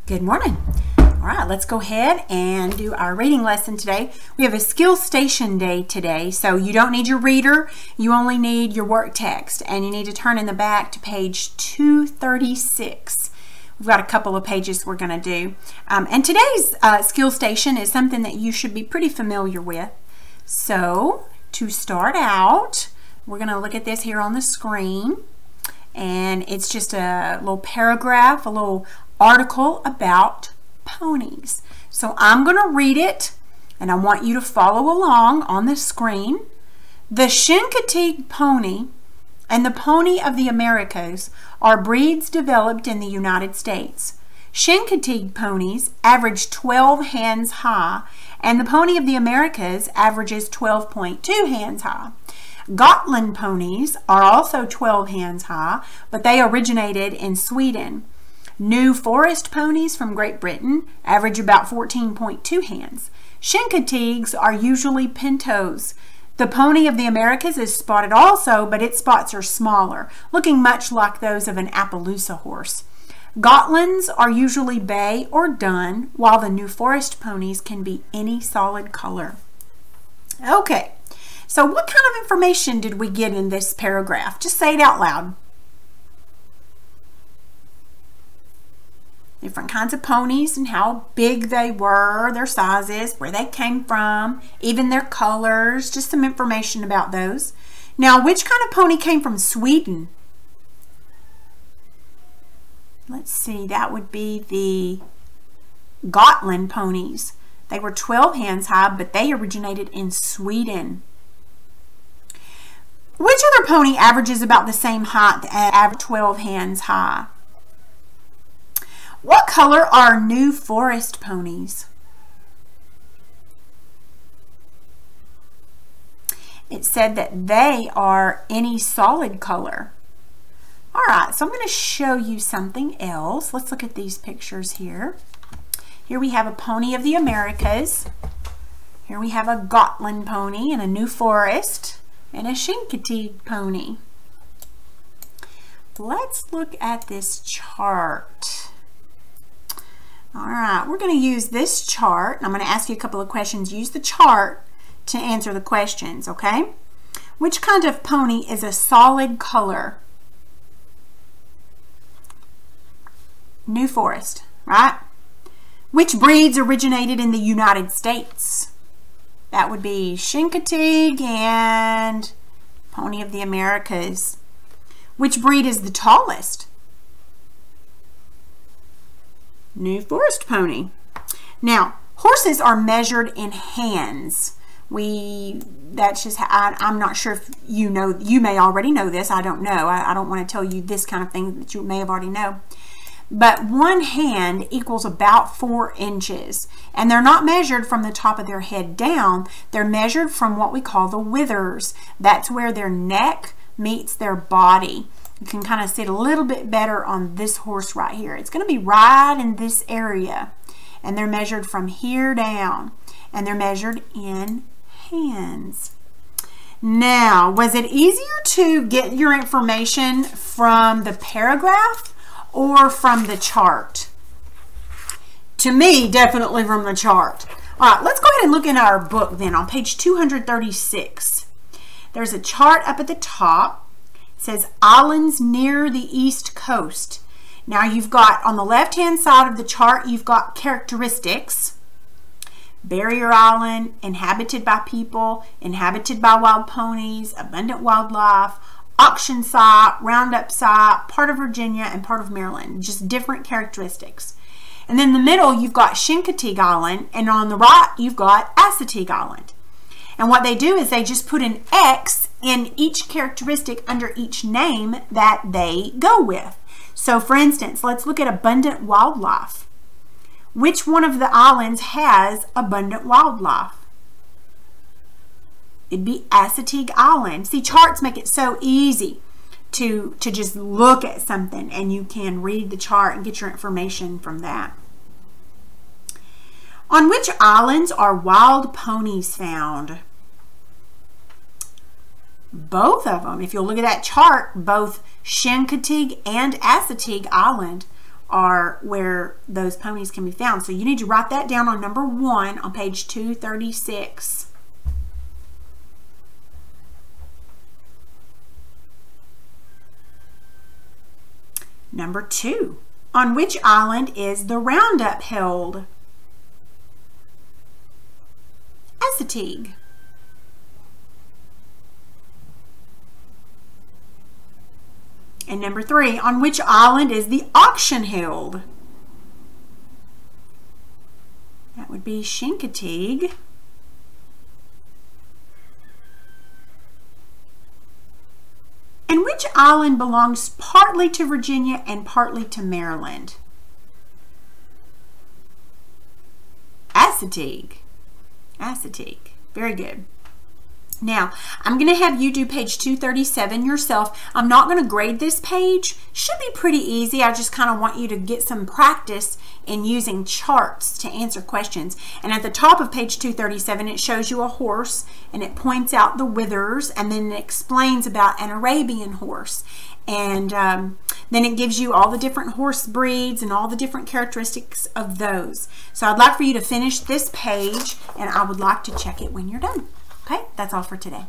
Good morning. All right, let's go ahead and do our reading lesson today. We have a skill station day today, so you don't need your reader. You only need your work text, and you need to turn in the back to page 236. We've got a couple of pages we're going to do. And today's skill station is something that you should be pretty familiar with. So to start out, we're going to look at this here on the screen. And it's just a little paragraph, a little article about ponies. So I'm going to read it, and I want you to follow along on the screen. The Chincoteague pony and the pony of the Americas are breeds developed in the United States. Chincoteague ponies average 12 hands high, and the pony of the Americas averages 12.2 hands high. Gotland ponies are also 12 hands high, but they originated in Sweden. New Forest ponies from Great Britain average about 14.2 hands. Chincoteagues are usually pintos. The pony of the Americas is spotted also, but its spots are smaller, looking much like those of an Appaloosa horse. Gotlands are usually bay or dun, while the New Forest ponies can be any solid color. Okay, so what kind of information did we get in this paragraph? Just say it out loud. Different kinds of ponies and how big they were, their sizes, where they came from, even their colors, just some information about those. Now, which kind of pony came from Sweden? Let's see, that would be the Gotland ponies. They were 12 hands high, but they originated in Sweden. Which other pony averages about the same height as 12 hands high? What color are New Forest ponies? It said that they are any solid color. All right, so I'm going to show you something else. Let's look at these pictures here. Here we have a pony of the Americas. Here we have a Gotland pony and a New Forest and a Chincoteague pony. Let's look at this chart. All right, we're going to use this chart. I'm going to ask you a couple of questions. Use the chart to answer the questions, okay? Which kind of pony is a solid color? New Forest, right? Which breeds originated in the United States? That would be Chincoteague and pony of the Americas. Which breed is the tallest? New Forest pony. Now, horses are measured in hands. That's just, I'm not sure if you know, you may already know this, I don't know. I don't want to tell you this kind of thing that you may have already know. But one hand equals about 4 inches. And they're not measured from the top of their head down. They're measured from what we call the withers. That's where their neck meets their body. You can kind of see it a little bit better on this horse right here. It's going to be right in this area. And they're measured from here down. And they're measured in hands. Now, was it easier to get your information from the paragraph or from the chart? To me, definitely from the chart. All right, let's go ahead and look in our book then on page 236. There's a chart up at the top. It says islands near the east coast. Now you've got on the left hand side of the chart, you've got characteristics. Barrier Island, inhabited by people, inhabited by wild ponies, abundant wildlife, auction site, roundup site, part of Virginia, and part of Maryland. Just different characteristics. And then in the middle, you've got Chincoteague Island, and on the right, you've got Assateague Island. And what they do is they just put an X in each characteristic under each name that they go with. So for instance, let's look at abundant wildlife. Which one of the islands has abundant wildlife? It'd be Assateague Island. See, charts make it so easy to just look at something and you can read the chart and get your information from that. On which islands are wild ponies found? Both of them. If you'll look at that chart, both Chincoteague and Assateague Island are where those ponies can be found. So you need to write that down on number 1 on page 236. Number 2, on which island is the roundup held? Assateague. And number 3, on which island is the auction held? That would be Chincoteague. And which island belongs partly to Virginia and partly to Maryland? Assateague. Assateague. Very good. Now, I'm going to have you do page 237 yourself. I'm not going to grade this page. Should be pretty easy. I just kind of want you to get some practice in using charts to answer questions. And at the top of page 237, it shows you a horse, and it points out the withers, and then it explains about an Arabian horse. And then it gives you all the different horse breeds and all the different characteristics of those. So I'd like for you to finish this page, and I would like to check it when you're done. Okay, that's all for today.